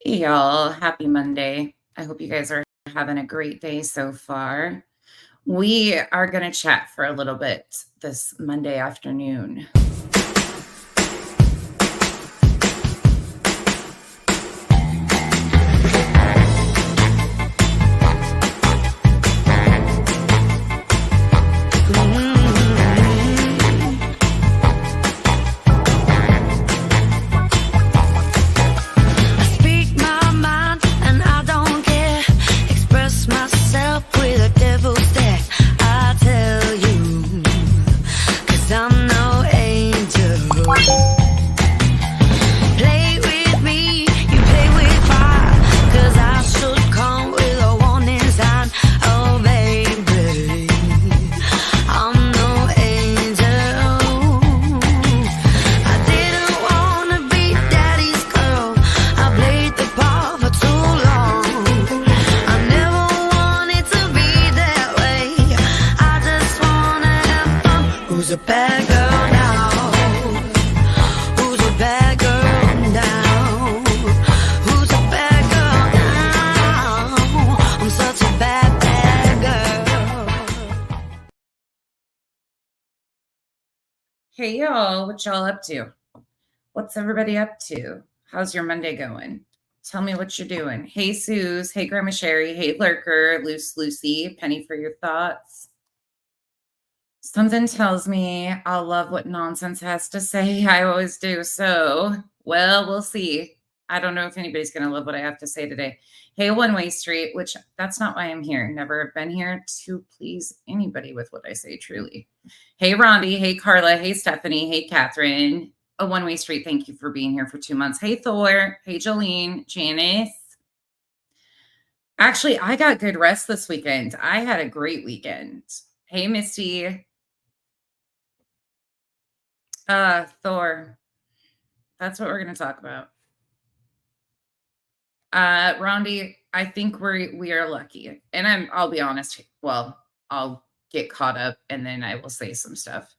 Hey y'all, happy Monday. I hope you guys are having a great day so far. We are going to chat for a little bit this Monday afternoon. Speak my mind and I don't care. Express myself with a devil's stare. I tell you, 'cause I'm no angel. Play with me, you play with fire. 'Cause I should come with a warning sign. Oh baby, I'm no angel. I didn't wanna be daddy's girl. I played the part for too long. I never wanted to be that way. I just wanna have fun. Who's a bad girl now? Who's a bad girl now? Who's a bad girl now? I'm such a bad girl. Hey y'all, what y'all up to? What's everybody up to? How's your Monday going? Tell me what you're doing. Hey Suze, hey Grandma Sherry, hey Lurker, Loose Lucy, Penny for your thoughts. Something tells me I'll love what nonsense has to say. I always do. So, well, we'll see. I don't know if anybody's going to love what I have to say today. Hey, One Way Street, which that's not why I'm here. Never have been here to please anybody with what I say, truly. Hey, Rondi. Hey, Carla. Hey, Stephanie. Hey, Catherine. A One Way Street, thank you for being here for 2 months. Hey, Thor. Hey, Jolene. Janice. Actually, I got good rest this weekend. I had a great weekend. Hey, Misty. Thor. That's what we're gonna talk about. Rondi, I think we are lucky. And I'll be honest, well, I'll get caught up and then I will say some stuff.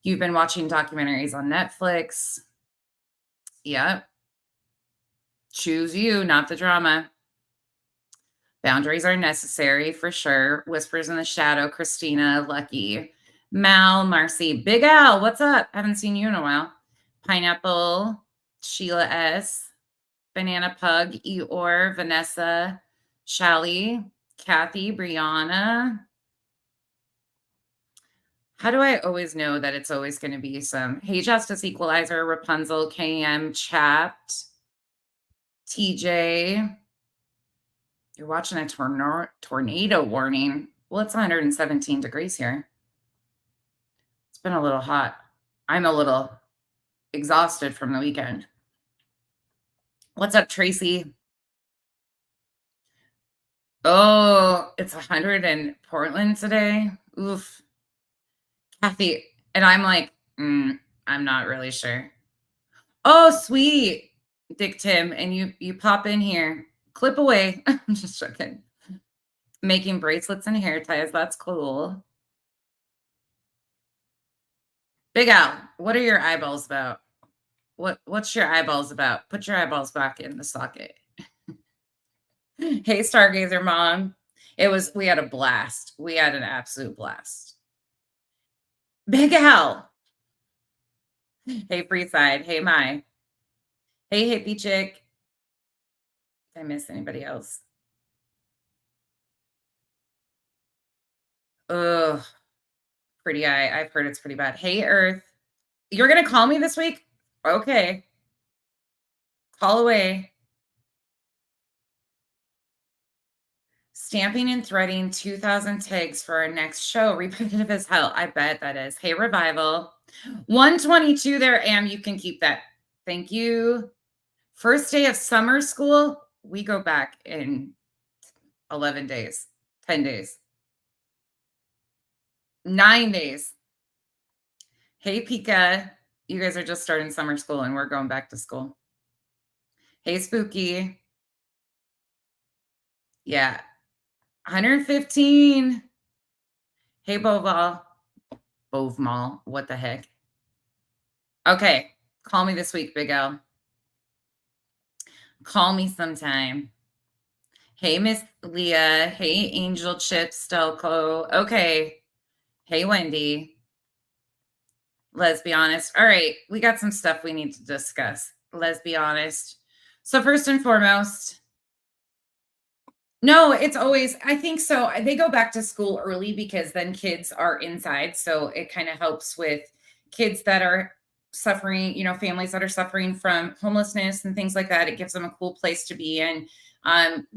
You've been watching documentaries on Netflix. Yep. Choose you, not the drama. Boundaries are necessary for sure. Whispers in the Shadow, Christina, Lucky, Mal, Marcy, Big Al, what's up? Haven't seen you in a while. Pineapple, Sheila S, Banana Pug, Eeyore, Vanessa, Shally, Kathy, Brianna. How do I always know that it's always going to be some Hey Justice Equalizer, Rapunzel, KM, Chapped, TJ? You're watching a tornado warning. Well, it's 117 degrees here. It's been a little hot. I'm a little exhausted from the weekend. What's up, Tracy? Oh, it's 100 in Portland today. Oof. Kathy, and I'm like, I'm not really sure. Oh, sweet, Dick Tim, and you pop in here. Clip away. I'm just joking. Making bracelets and hair ties. That's cool. Big Al, what are your eyeballs about? What's your eyeballs about? Put your eyeballs back in the socket. Hey, Stargazer Mom. We had a blast. We had an absolute blast. Big Al. Hey, Freeside. Hey, Mai. Hey, Hippie Chick. Did I miss anybody else? Ugh. Pretty eye. I've heard it's pretty bad. Hey, Earth. You're going to call me this week? Okay. Call away. Stamping and threading 2,000 tags for our next show. Repetitive as hell. I bet that is. Hey, Revival. 122 there, Am. You can keep that. Thank you. First day of summer school. We go back in 11 days, 10 days, 9 days. Hey, Pika. You guys are just starting summer school and we're going back to school. Hey, Spooky. Yeah. 115. Hey, Boval. Bovmal. What the heck? Okay. Call me this week, Big L. Call me sometime. Hey, Miss Leah. Hey, Angel Chip Stelco. Okay. Hey, Wendy. Let's be honest. All right. We got some stuff we need to discuss. Let's be honest. So, first and foremost, no, it's always, I think so. They go back to school early because then kids are inside. So, it kind of helps with kids that are suffering, families that are suffering from homelessness and things like that. It gives them a cool place to be in,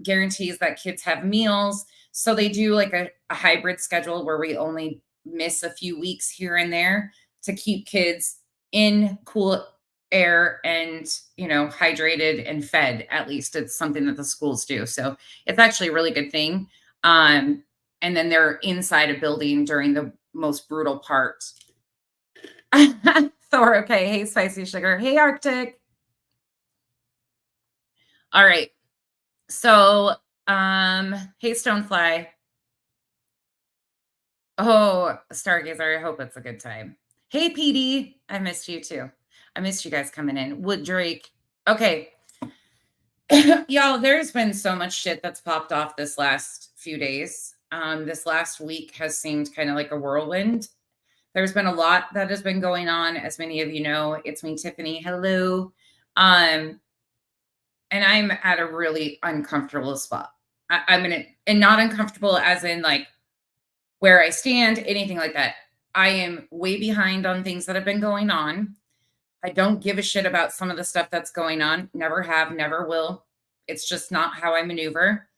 guarantees that kids have meals. So, they do like a hybrid schedule where we only miss a few weeks here and there to keep kids in cool air and, hydrated and fed. At least it's something that the schools do. So, it's actually a really good thing. And then they're inside a building during the most brutal part. Thor, okay. Hey, Spicy Sugar. Hey, Arctic. All right. So, hey, Stonefly. Oh, Stargazer, I hope it's a good time. Hey, PD. I missed you too. I missed you guys coming in. Wood Drake. Okay. Y'all, there's been so much shit that's popped off this last few days. This last week has seemed kind of like a whirlwind. There's been a lot that has been going on. As many of you know, it's me, Tiffany. Hello. And I'm at a really uncomfortable spot. I'm in it, and not uncomfortable as in like where I stand, anything like that. I am way behind on things that have been going on. I don't give a shit about some of the stuff that's going on. Never have, never will. It's just not how I maneuver.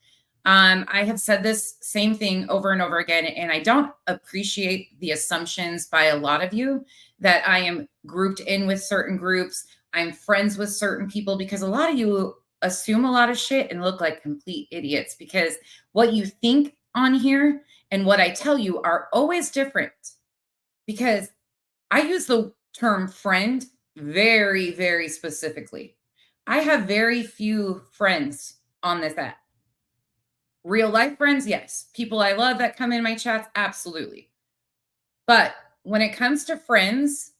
I have said this same thing over and over again, and I don't appreciate the assumptions by a lot of you that I am grouped in with certain groups. I'm friends with certain people because a lot of you assume a lot of shit and look like complete idiots because what you think on here and what I tell you are always different. Because I use the term friend very, very specifically. I have very few friends on this app. Real life friends, yes. People I love that come in my chats, absolutely. But when it comes to friends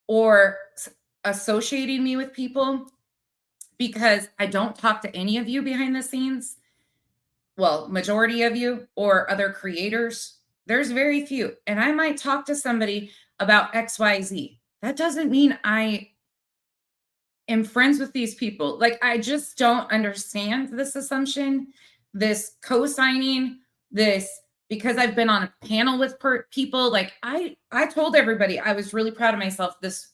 or associating me with people, because I don't talk to any of you behind the scenes, well, majority of you or other creators, there's very few. And I might talk to somebody about XYZ. That doesn't mean I am friends with these people. Like, I just don't understand this assumption, this co-signing, this because I've been on a panel with people. Like, I told everybody I was really proud of myself this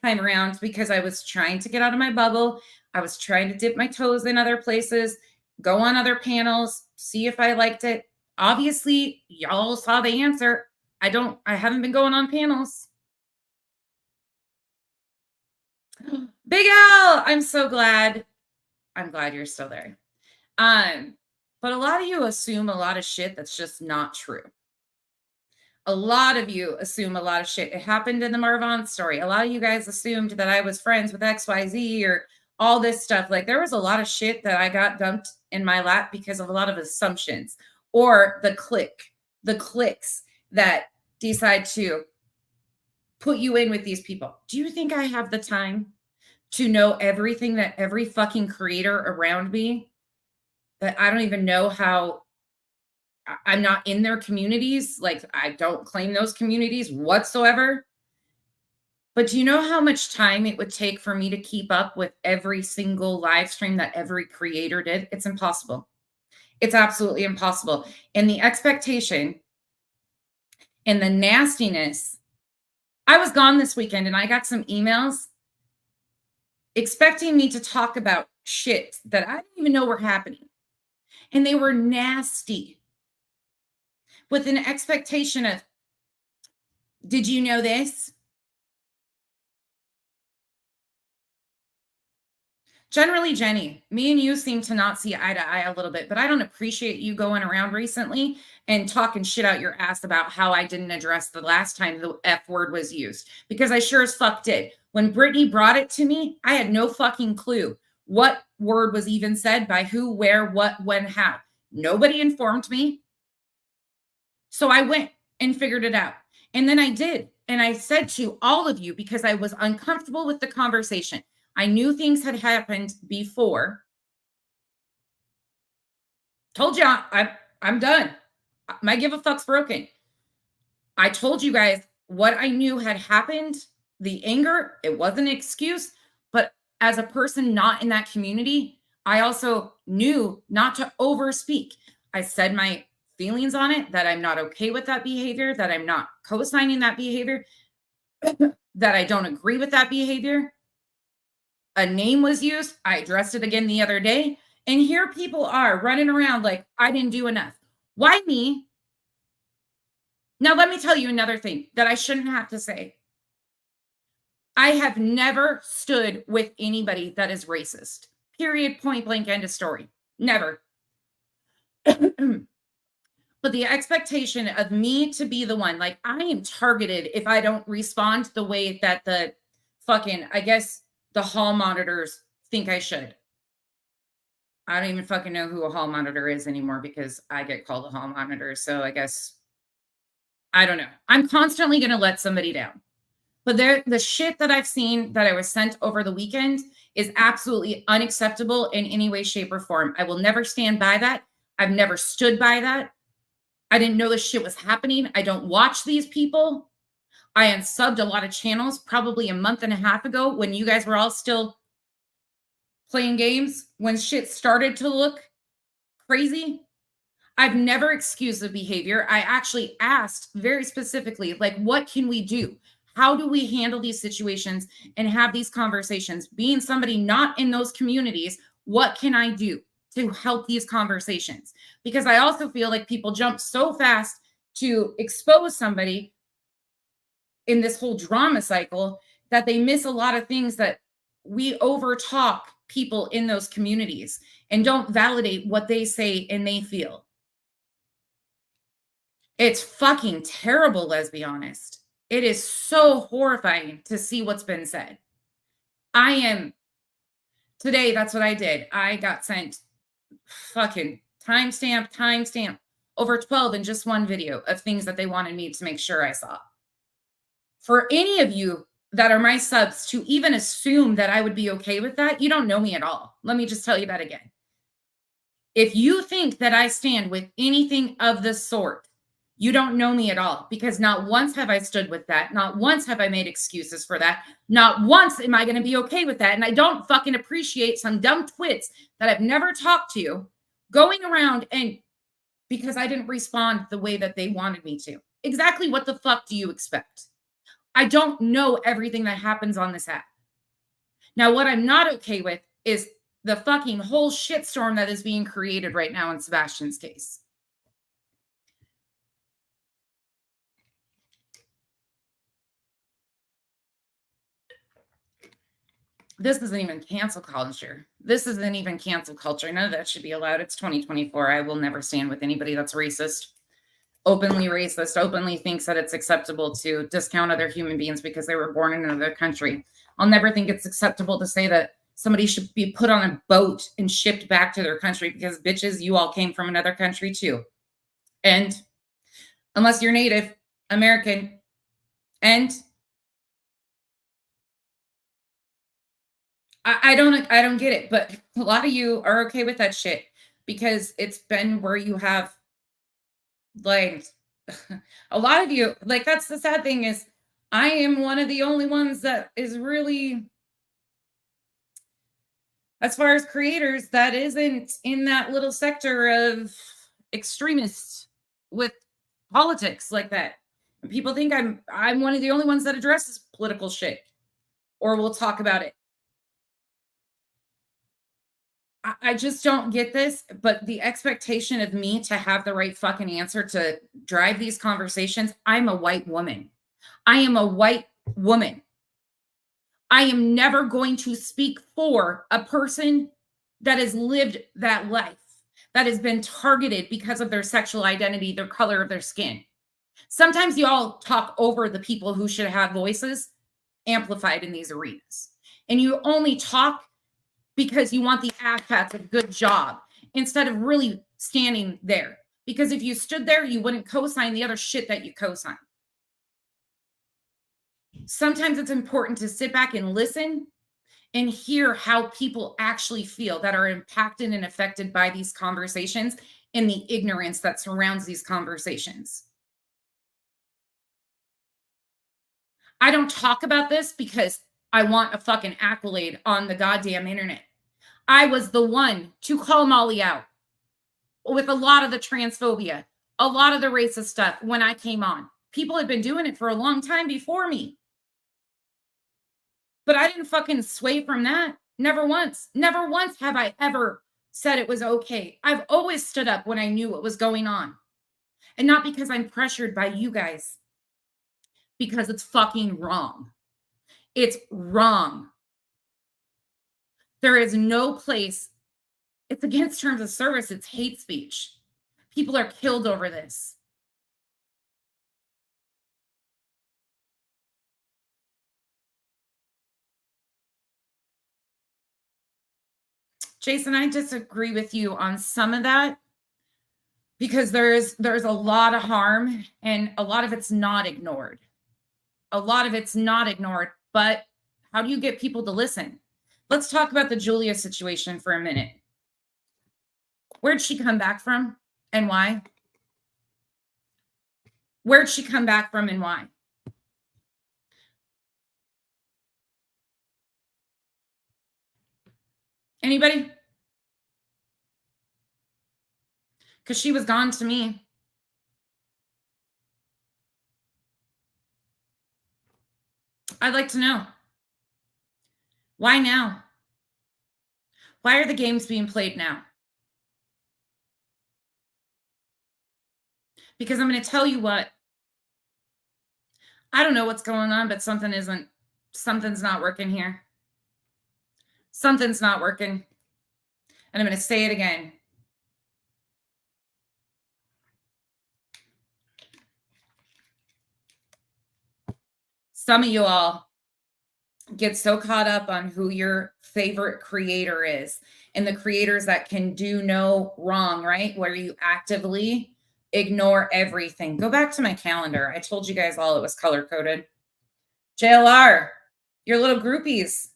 time around because I was trying to get out of my bubble. I was trying to dip my toes in other places, go on other panels, see if I liked it. Obviously, y'all saw the answer. I haven't been going on panels. Big Al, I'm so glad. I'm glad you're still there. But a lot of you assume a lot of shit that's just not true. A lot of you assume a lot of shit. It happened in the Marvon story. A lot of you guys assumed that I was friends with XYZ or all this stuff. Like, there was a lot of shit that I got dumped in my lap because of a lot of assumptions or the clicks that decide to put you in with these people. Do you think I have the time to know everything that every fucking creator around me, that I don't even know how? I'm not in their communities. Like, I don't claim those communities whatsoever. But do you know how much time it would take for me to keep up with every single live stream that every creator did? It's impossible. It's absolutely impossible. And the expectation and the nastiness. I was gone this weekend and I got some emails expecting me to talk about shit that I didn't even know were happening. And they were nasty, with an expectation of, did you know this? Generally, Jenny, me and you seem to not see eye to eye a little bit, but I don't appreciate you going around recently and talking shit out your ass about how I didn't address the last time the F word was used, because I sure as fuck did. When Brittany brought it to me, I had no fucking clue what word was even said by who, where, what, when, how. Nobody informed me. So I went and figured it out. And then I did. And I said to all of you, because I was uncomfortable with the conversation, I knew things had happened before. Told you I'm done. My give a fuck's broken. I told you guys what I knew had happened. The anger, it wasn't an excuse, but as a person not in that community, I also knew not to overspeak. I said my feelings on it, that I'm not okay with that behavior, that I'm not co-signing that behavior, that I don't agree with that behavior. A name was used. I addressed it again the other day. And here people are running around like I didn't do enough. Why me? Now, let me tell you another thing that I shouldn't have to say. I have never stood with anybody that is racist. Period, point blank, end of story. Never. But the expectation of me to be the one, like I am targeted if I don't respond the way that the fucking, I guess, the hall monitors think I should. I don't even fucking know who a hall monitor is anymore because I get called a hall monitor. So I guess, I don't know. I'm constantly going to let somebody down. But the shit that I've seen that I was sent over the weekend is absolutely unacceptable in any way, shape, or form. I will never stand by that. I've never stood by that. I didn't know this shit was happening. I don't watch these people. I unsubbed a lot of channels probably a month and a half ago when you guys were all still playing games, when shit started to look crazy. I've never excused the behavior. I actually asked very specifically, like, what can we do? How do we handle these situations and have these conversations? Being somebody not in those communities, what can I do to help these conversations? Because I also feel like people jump so fast to expose somebody in this whole drama cycle that they miss a lot of things, that we overtalk people in those communities and don't validate what they say and they feel. It's fucking terrible, let's be honest. It is so horrifying to see what's been said. Today, that's what I did. I got sent fucking timestamp, over 12 in just one video of things that they wanted me to make sure I saw. For any of you that are my subs to even assume that I would be okay with that, you don't know me at all. Let me just tell you that again. If you think that I stand with anything of the sort, you don't know me at all, because not once have I stood with that. Not once have I made excuses for that. Not once am I going to be okay with that. And I don't fucking appreciate some dumb twits that I've never talked to going around and because I didn't respond the way that they wanted me to. Exactly what the fuck do you expect? I don't know everything that happens on this app. Now, what I'm not okay with is the fucking whole shitstorm that is being created right now in Sebastian's case. This isn't even cancel culture. This isn't even cancel culture. None of that should be allowed. It's 2024. I will never stand with anybody that's racist, openly thinks that it's acceptable to discount other human beings because they were born in another country. I'll never think it's acceptable to say that somebody should be put on a boat and shipped back to their country because, bitches, you all came from another country too. And unless you're Native American, and I don't get it, but a lot of you are okay with that shit because it's been where you have, like, a lot of you, like, that's the sad thing is I am one of the only ones that is really, as far as creators, that isn't in that little sector of extremists with politics like that. And people think I'm one of the only ones that addresses political shit or will talk about it. I just don't get this, but the expectation of me to have the right fucking answer to drive these conversations, I'm a white woman. I am a white woman. I am never going to speak for a person that has lived that life, that has been targeted because of their sexual identity, their color of their skin. Sometimes you all talk over the people who should have voices amplified in these arenas. And you only talk because you want the asshats of good job instead of really standing there. Because if you stood there, you wouldn't co-sign the other shit that you co-sign. Sometimes it's important to sit back and listen and hear how people actually feel that are impacted and affected by these conversations and the ignorance that surrounds these conversations. I don't talk about this because I want a fucking accolade on the goddamn internet. I was the one to call Molly out with a lot of the transphobia, a lot of the racist stuff when I came on. People had been doing it for a long time before me. But I didn't fucking sway from that. Never once. Never once have I ever said it was okay. I've always stood up when I knew what was going on. And not because I'm pressured by you guys, because it's fucking wrong. It's wrong. There is no place. It's against terms of service. It's hate speech. People are killed over this. Jason, I disagree with you on some of that because there's a lot of harm and a lot of it's not ignored. A lot of it's not ignored, but how do you get people to listen? Let's talk about the Julia situation for a minute. Where'd she come back from and why? Where'd she come back from and why? Anybody? Because she was gone to me. I'd like to know. Why now? Why are the games being played now? Because I'm going to tell you what. I don't know what's going on, but something's not working here. Something's not working. And I'm going to say it again. Some of you all get so caught up on who your favorite creator is and the creators that can do no wrong, right? Where you actively ignore everything. Go back to my calendar. I told you guys all it was color coded. JLR, your little groupies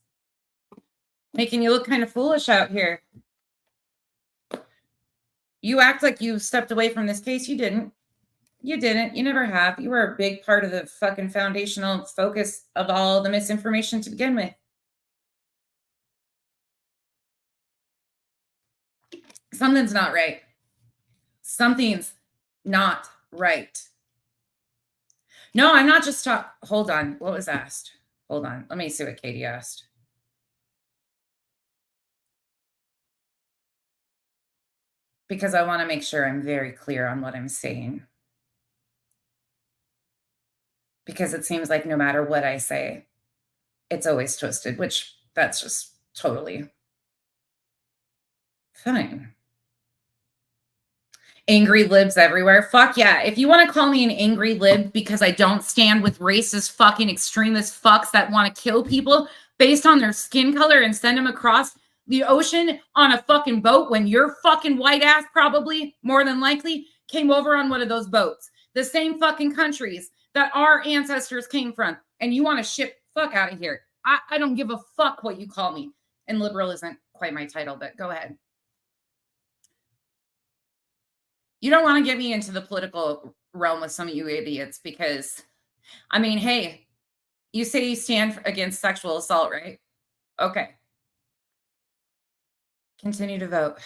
making you look kind of foolish out here. You act like you stepped away from this case. You didn't. You didn't. You never have. You were a big part of the fucking foundational focus of all the misinformation to begin with. Something's not right. Something's not right. No, I'm not just talking. Hold on. What was asked? Hold on. Let me see what Katie asked. Because I want to make sure I'm very clear on what I'm saying. Because it seems like no matter what I say, it's always twisted, which that's just totally fine. Angry libs everywhere. Fuck yeah. If you want to call me an angry lib because I don't stand with racist fucking extremist fucks that want to kill people based on their skin color and send them across the ocean on a fucking boat when your fucking white ass probably, more than likely, came over on one of those boats. The same fucking countries that our ancestors came from. And you want to ship fuck out of here. I don't give a fuck what you call me. And liberal isn't quite my title, but go ahead. You don't want to get me into the political realm with some of you idiots because, I mean, hey, you say you stand against sexual assault, right? Okay. Continue to vote.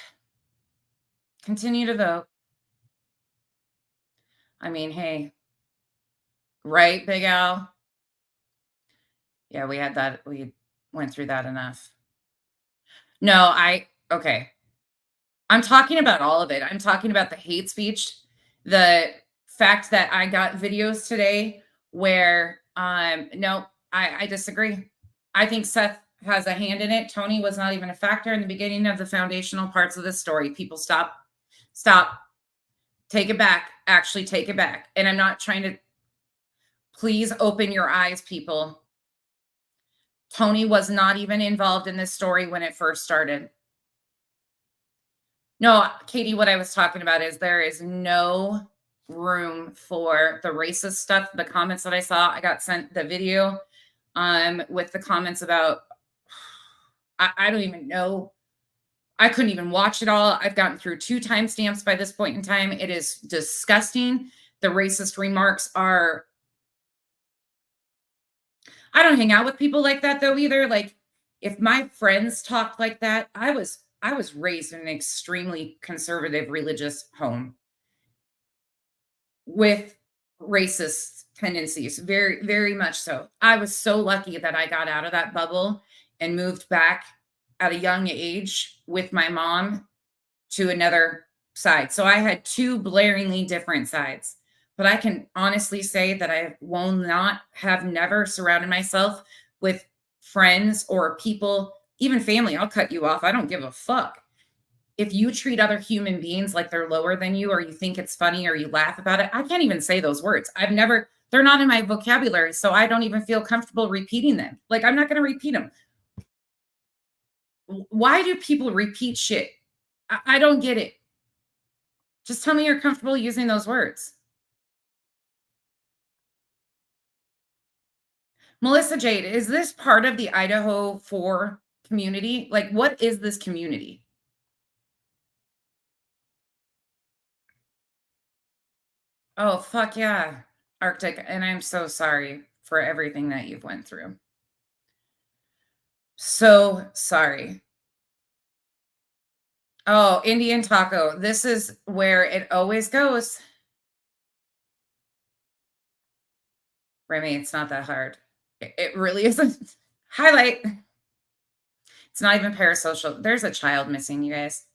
Continue to vote. I mean, hey, right, Big Al? Yeah, we had that. We went through that enough. No, okay. I'm talking about all of it. I'm talking about the hate speech, the fact that I got videos today where, no, I disagree. I think Seth has a hand in it. Tony was not even a factor in the beginning of the foundational parts of the story. People stop, take it back, actually take it back. And I'm not trying to, please open your eyes, people. Tony was not even involved in this story when it first started. No, Katie, what I was talking about is there is no room for the racist stuff. The comments that I saw, I got sent the video with the comments about I don't even know. I couldn't even watch it all. I've gotten through 2 timestamps by this point in time. It is disgusting. The racist remarks are I don't hang out with people like that though either. Like if my friends talked like that, I was raised in an extremely conservative religious home with racist tendencies, very, very much so. I was so lucky that I got out of that bubble and moved back at a young age with my mom to another side. So I had 2 blaringly different sides. But I can honestly say that I will not have never surrounded myself with friends or people, even family. I'll cut you off. I don't give a fuck. If you treat other human beings like they're lower than you, or you think it's funny, or you laugh about it, I can't even say those words. They're not in my vocabulary. So I don't even feel comfortable repeating them. Like, I'm not going to repeat them. Why do people repeat shit? I don't get it. Just tell me you're comfortable using those words. Melissa Jade, is this part of the Idaho 4 community? Like, what is this community? Oh, fuck yeah, Arctic. And I'm so sorry for everything that you've went through. So sorry. Oh, Indian taco. This is where it always goes. Remy, it's not that hard. It really isn't. Highlight. It's not even parasocial. There's a child missing, you guys.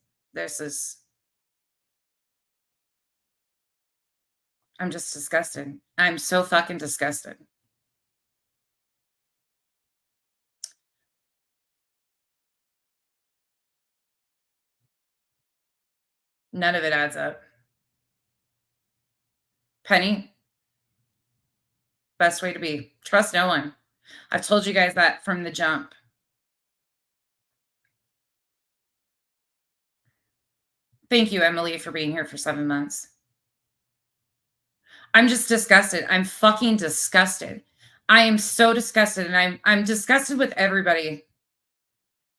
I'm just disgusted. I'm so fucking disgusted. None of it adds up. Penny, best way to be. Trust no one. I've told you guys that from the jump. Thank you, Emily, for being here for 7 months. I'm just disgusted. I'm fucking disgusted. I am so disgusted, and I'm disgusted with everybody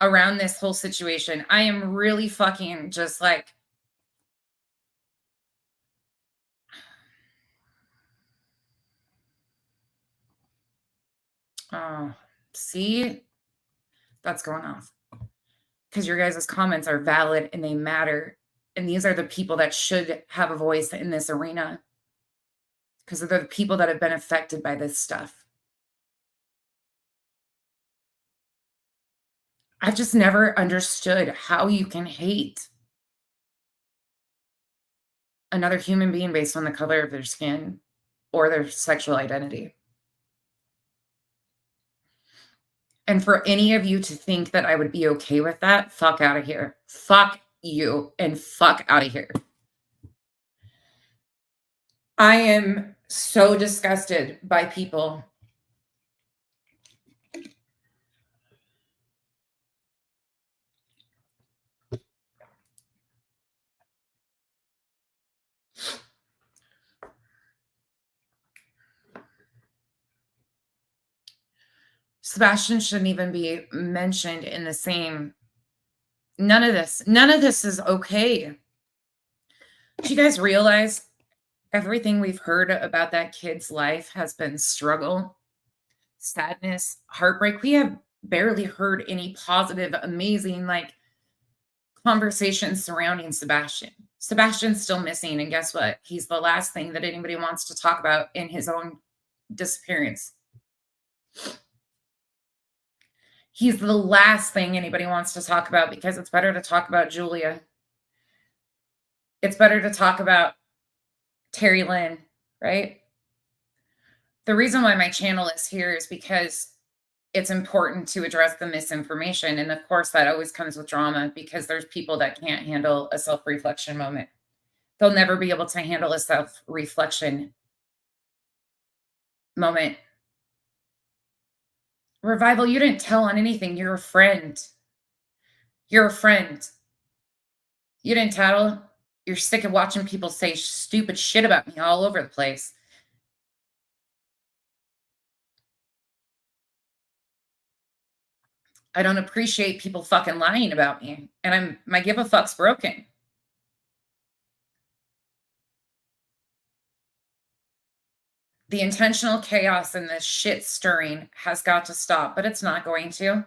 around this whole situation. I am really fucking just like oh, see? That's going off. Because your guys' comments are valid and they matter. And these are the people that should have a voice in this arena. Because they're the people that have been affected by this stuff. I've just never understood how you can hate another human being based on the color of their skin or their sexual identity. And for any of you to think that I would be okay with that, fuck out of here. Fuck you and fuck out of here. I am so disgusted by people. Sebastian shouldn't even be mentioned in the same. None of this is okay. Do you guys realize everything we've heard about that kid's life has been struggle, sadness, heartbreak? We have barely heard any positive, amazing, like conversations surrounding Sebastian. Sebastian's still missing, and guess what? He's the last thing that anybody wants to talk about in his own disappearance. He's the last thing anybody wants to talk about because it's better to talk about Julia. It's better to talk about Terry Lynn, right? The reason why my channel is here is because it's important to address the misinformation. And of course, that always comes with drama because there's people that can't handle a self-reflection moment. They'll never be able to handle a self-reflection moment. Revival, you didn't tell on anything. You're a friend. You're a friend. You didn't tattle. You're sick of watching people say stupid shit about me all over the place. I don't appreciate people fucking lying about me. And my give a fuck's broken. The intentional chaos and this shit stirring has got to stop, but it's not going to.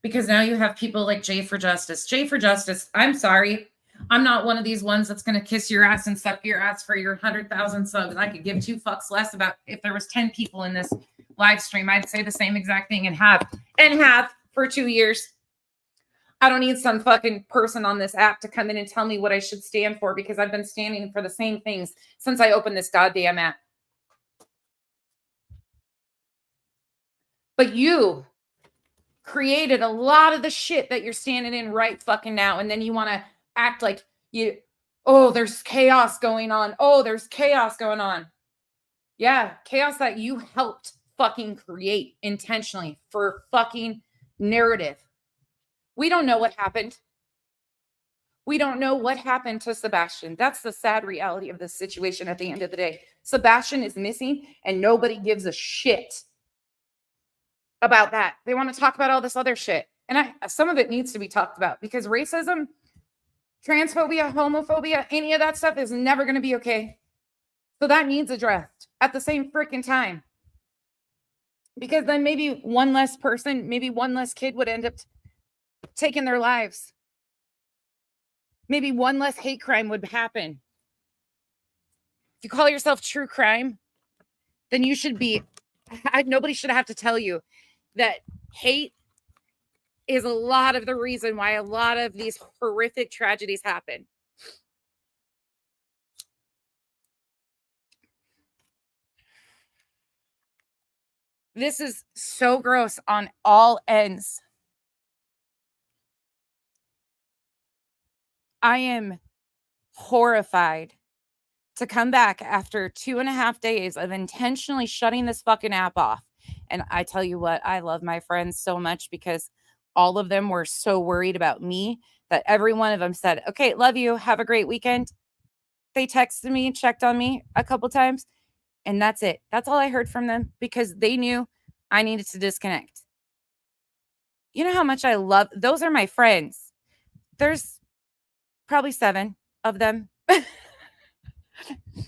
Because now you have people like Jay for Justice. Jay for Justice, I'm sorry. I'm not one of these ones that's going to kiss your ass and suck your ass for your 100,000 subs. I could give two fucks less about if there was 10 people in this live stream. I'd say the same exact thing and have for 2 years. I don't need some fucking person on this app to come in and tell me what I should stand for because I've been standing for the same things since I opened this goddamn app. But you created a lot of the shit that you're standing in right fucking now. And then you want to act like there's chaos going on. Oh, there's chaos going on. Yeah, chaos that you helped fucking create intentionally for fucking narrative. We don't know what happened. We don't know what happened to Sebastian. That's the sad reality of this situation at the end of the day. Sebastian is missing and nobody gives a shit about that. They want to talk about all this other shit. And some of it needs to be talked about because racism, transphobia, homophobia, any of that stuff is never going to be okay. So that needs addressed at the same freaking time. Because then maybe one less person, maybe one less kid would end up taking their lives. Maybe one less hate crime would happen. If you call yourself true crime, then you should be, nobody should have to tell you that hate is a lot of the reason why a lot of these horrific tragedies happen. This is so gross on all ends. I am horrified to come back after 2.5 days of intentionally shutting this fucking app off. And I tell you what, I love my friends so much because all of them were so worried about me that every one of them said, okay, love you. Have a great weekend. They texted me and checked on me a couple times. And that's it. That's all I heard from them because they knew I needed to disconnect. You know how much I love, those are my friends. There's probably 7 of them.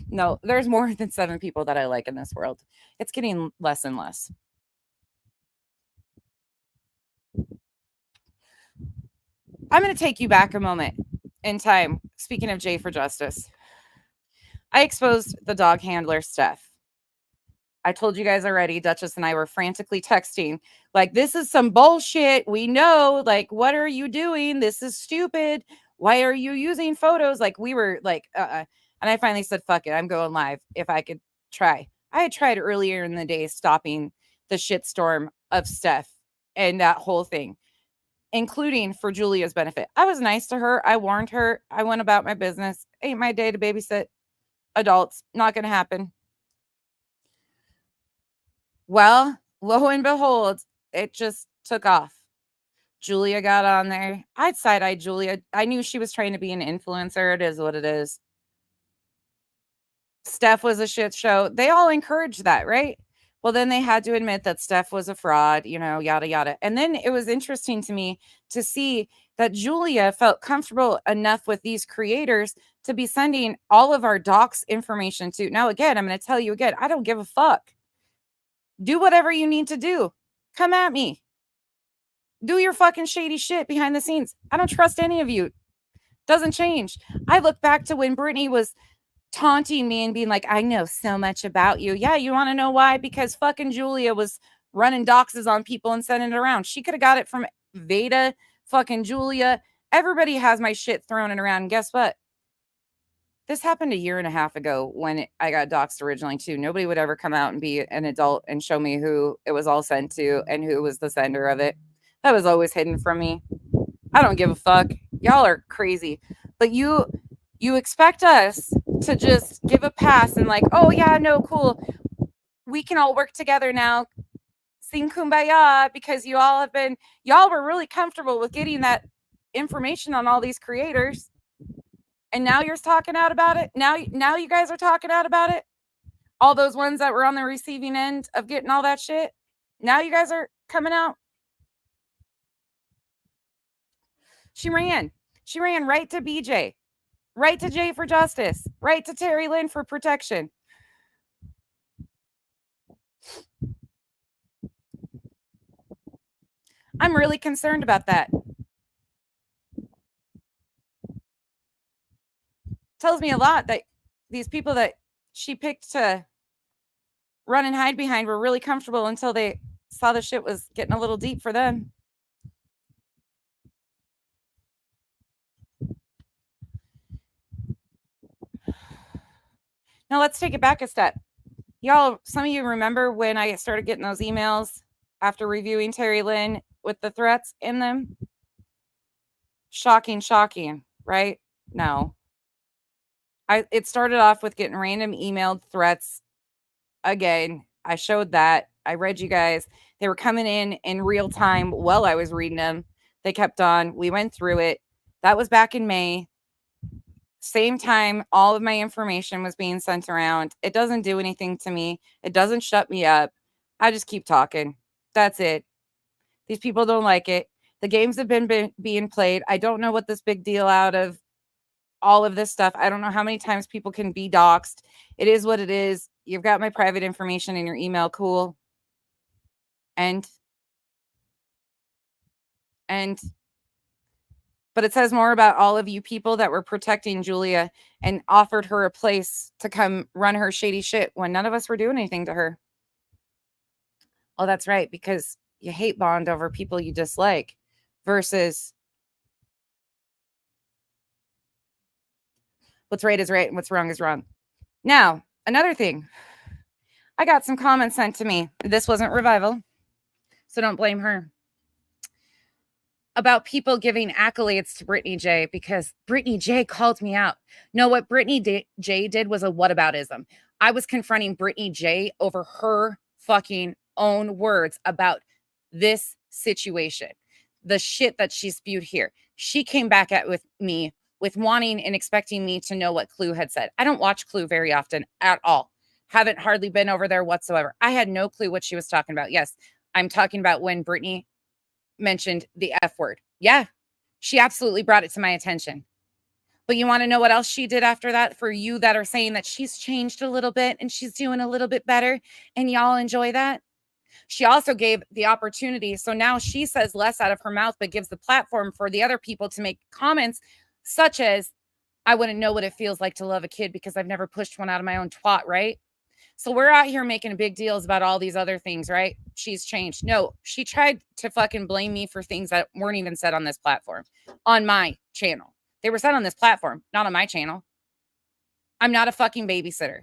No, there's more than 7 people that I like in this world. It's getting less and less. I'm going to take you back a moment in time. Speaking of Jay for Justice, I exposed the dog handler Steph. I told you guys already, Duchess and I were frantically texting, like, this is some bullshit. We know, like, what are you doing? This is stupid. Why are you using photos? Like, we were like, And I finally said, fuck it. I'm going live if I could try. I had tried earlier in the day stopping the shitstorm of Steph and that whole thing, including for Julia's benefit. I was nice to her. I warned her. I went about my business. Ain't my day to babysit adults. Not going to happen. Well, lo and behold, it just took off. Julia got on there. I'd side-eye Julia. I knew she was trying to be an influencer. It is what it is. Steph was a shit show. They all encouraged that, right? Well, then they had to admit that Steph was a fraud, yada, yada. And then it was interesting to me to see that Julia felt comfortable enough with these creators to be sending all of our docs information to. Now, again, I'm going to tell you again, I don't give a fuck. Do whatever you need to do. Come at me. Do your fucking shady shit behind the scenes. I don't trust any of you. Doesn't change. I look back to when Brittany was taunting me and being like, I know so much about you. Yeah, you want to know why? Because fucking Julia was running doxes on people and sending it around. She could have got it from Veda, fucking Julia. Everybody has my shit thrown around. And guess what? This happened 1.5 years ago when I got doxed originally too. Nobody would ever come out and be an adult and show me who it was all sent to and who was the sender of it. That was always hidden from me. I don't give a fuck. Y'all are crazy. But you expect us to just give a pass and like, oh yeah, no, cool. We can all work together now. Sing kumbaya because y'all were really comfortable with getting that information on all these creators. And now you're talking out about it. Now you guys are talking out about it. All those ones that were on the receiving end of getting all that shit. Now you guys are coming out. She ran. She ran right to BJ, right to Jay for justice, right to Terry Lynn for protection. I'm really concerned about that. Tells me a lot that these people that she picked to run and hide behind were really comfortable until they saw the shit was getting a little deep for them. Now let's take it back a step. Y'all, some of you remember when I started getting those emails after reviewing Terry Lynn with the threats in them? Shocking, right? No. It started off with getting random emailed threats. Again, I showed that. I read you guys. They were coming in real time while I was reading them. They kept on. We went through it. That was back in May. Same time, all of my information was being sent around. It doesn't do anything to me. It doesn't shut me up. I just keep talking. That's it. These people don't like it. The games have been being played. I don't know what this big deal out of all of this stuff. I don't know how many times people can be doxxed. It is what it is. You've got my private information in your email. Cool. But it says more about all of you people that were protecting Julia and offered her a place to come run her shady shit when none of us were doing anything to her. Oh, that's right, because you hate bond over people you dislike versus what's right is right and what's wrong is wrong. Now, another thing. I got some comments sent to me. This wasn't Revival, so don't blame her. About people giving accolades to Brittany J because Brittany J called me out. No, what Brittany J did was a whataboutism. I was confronting Brittany J over her fucking own words about this situation, the shit that she spewed here. She came back at with me with wanting and expecting me to know what Clue had said. I don't watch Clue very often at all. Haven't hardly been over there whatsoever. I had no clue what she was talking about. Yes, I'm talking about when Brittany mentioned the F word. Yeah, she absolutely brought it to my attention. But you want to know what else she did after that for you that are saying that she's changed a little bit and she's doing a little bit better and y'all enjoy that? She also gave the opportunity. So now she says less out of her mouth, but gives the platform for the other people to make comments such as, I wouldn't know what it feels like to love a kid because I've never pushed one out of my own twat, right? So we're out here making big deals about all these other things, right? She's changed. No, she tried to fucking blame me for things that weren't even said on this platform, on my channel. They were said on this platform, not on my channel. I'm not a fucking babysitter.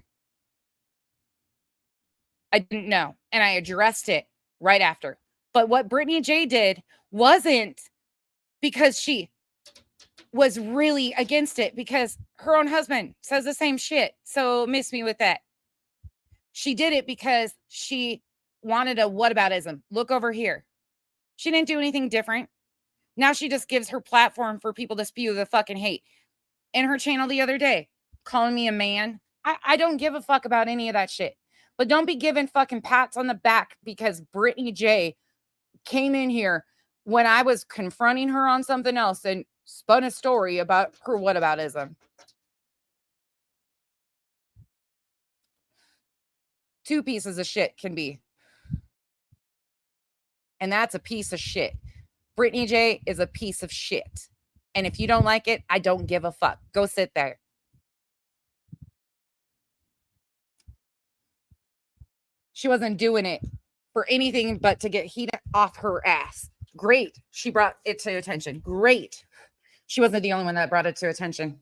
I didn't know. And I addressed it right after. But what Brittany J did wasn't because she was really against it, because her own husband says the same shit. So miss me with that. She did it because she wanted a whataboutism. Look over here. She didn't do anything different. Now she just gives her platform for people to spew the fucking hate. In her channel the other day, calling me a man. I don't give a fuck about any of that shit. But don't be giving fucking pats on the back because Brittany J came in here when I was confronting her on something else and spun a story about her whataboutism. Two pieces of shit can be. And that's a piece of shit. Brittany J is a piece of shit. And if you don't like it, I don't give a fuck. Go sit there. She wasn't doing it for anything but to get heat off her ass. Great. She brought it to attention. Great. She wasn't the only one that brought it to attention.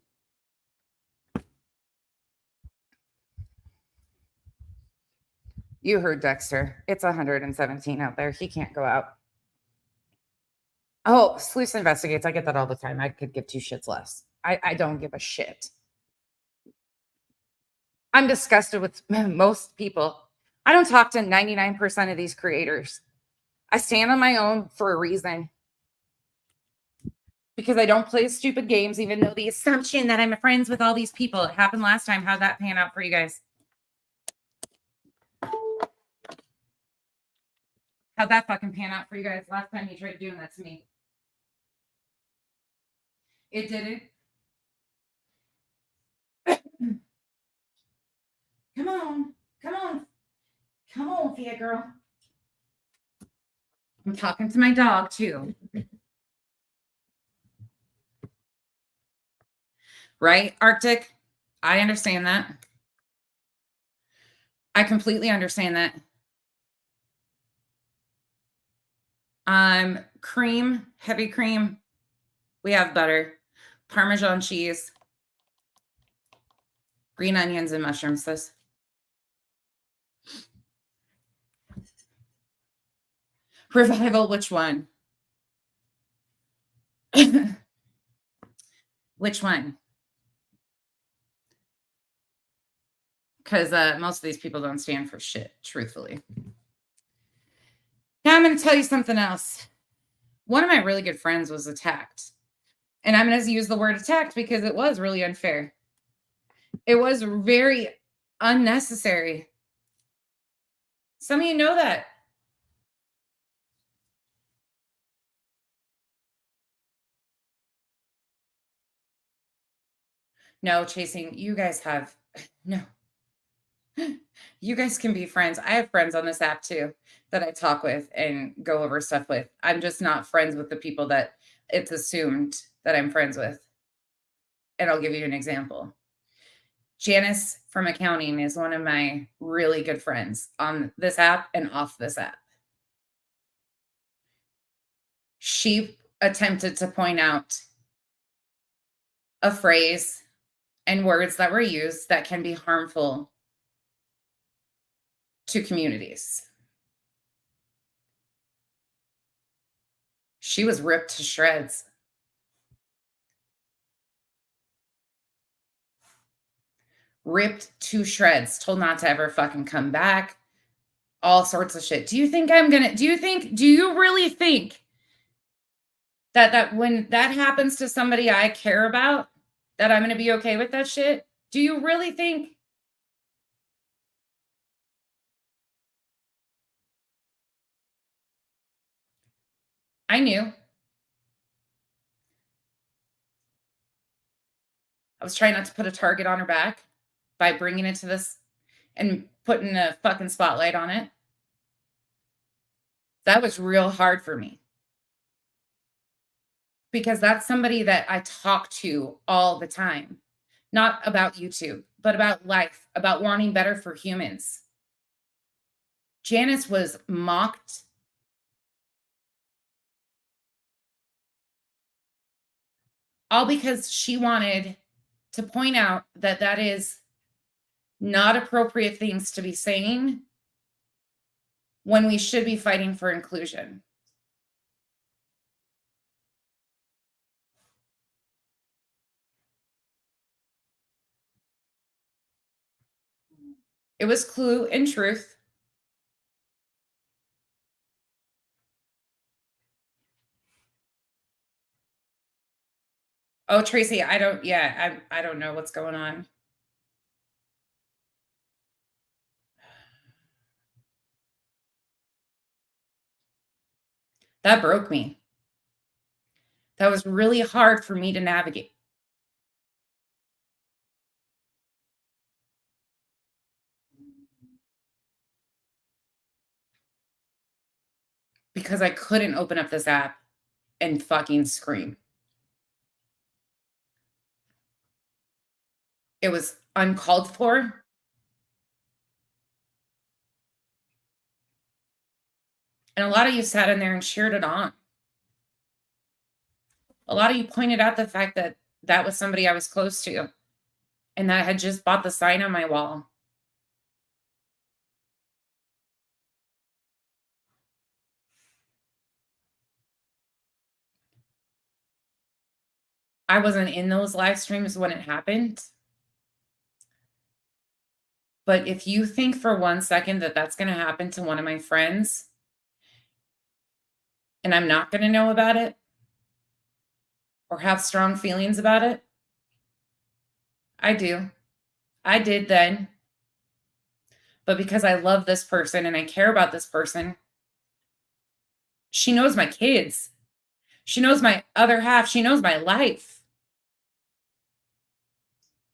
You heard Dexter. It's 117 out there. He can't go out. Oh, Sleuth Investigates. I get that all the time. I could give two shits less. I don't give a shit. I'm disgusted with most people. I don't talk to 99% of these creators. I stand on my own for a reason. Because I don't play stupid games, even though the assumption that I'm friends with all these people, it happened last time. How'd that pan out for you guys? How'd that fucking pan out for you guys last time you tried doing that to me? It didn't. Come on. Come on. Come on, Fiat girl. I'm talking to my dog too. Right, Arctic? I understand that. I completely understand that. Cream, heavy cream. We have butter, Parmesan cheese, green onions, and mushrooms. This. Revival, which one? Which one? Because most of these people don't stand for shit, truthfully. Now I'm going to tell you something else. One of my really good friends was attacked. And I'm going to use the word attacked because it was really unfair. It was very unnecessary. Some of you know that. No, Chasing, you guys have, no. You guys can be friends. I have friends on this app too that I talk with and go over stuff with. I'm just not friends with the people that it's assumed that I'm friends with. And I'll give you an example. Janice from accounting is one of my really good friends on this app and off this app. She attempted to point out a phrase and words that were used that can be harmful to communities. She was ripped to shreds. Ripped to shreds, told not to ever fucking come back, all sorts of shit. Do you really think that when that happens to somebody I care about, that I'm going to be okay with that shit? Do you really think? I knew. I was trying not to put a target on her back by bringing it to this and putting a fucking spotlight on it. That was real hard for me. Because that's somebody that I talk to all the time. Not about YouTube, but about life, about wanting better for humans. Janice was mocked. All because she wanted to point out that that is not appropriate things to be saying when we should be fighting for inclusion. It was Clue and Truth. Oh, Tracy, I don't know what's going on. That broke me. That was really hard for me to navigate. Because I couldn't open up this app and fucking scream. It was uncalled for. And a lot of you sat in there and cheered it on. A lot of you pointed out the fact that that was somebody I was close to and that I had just bought the sign on my wall. I wasn't in those live streams when it happened. But if you think for 1 second that that's going to happen to one of my friends and I'm not going to know about it or have strong feelings about it, I do. I did then. But because I love this person and I care about this person, she knows my kids. She knows my other half. She knows my life.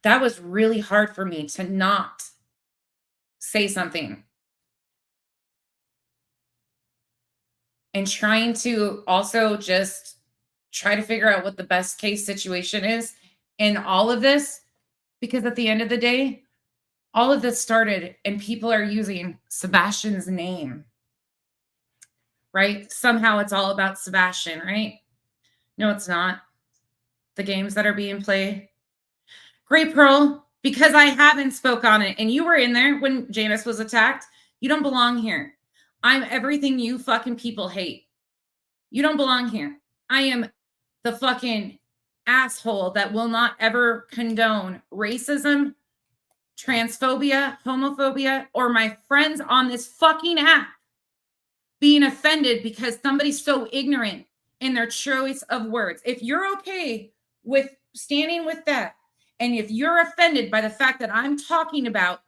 that was really hard for me to not say something. And trying to also just try to figure out what the best case situation is in all of this, because at the end of the day, all of this started and people are using Sebastian's name, right? Somehow it's all about Sebastian, right? No, it's not. The games that are being played. Great, Pearl, because I haven't spoke on it and you were in there when Janice was attacked. You don't belong here. I'm everything you fucking people hate. You don't belong here. I am the fucking asshole that will not ever condone racism, transphobia, homophobia, or my friends on this fucking app being offended because somebody's so ignorant in their choice of words. If you're okay with standing with that, and if you're offended by the fact that I'm talking about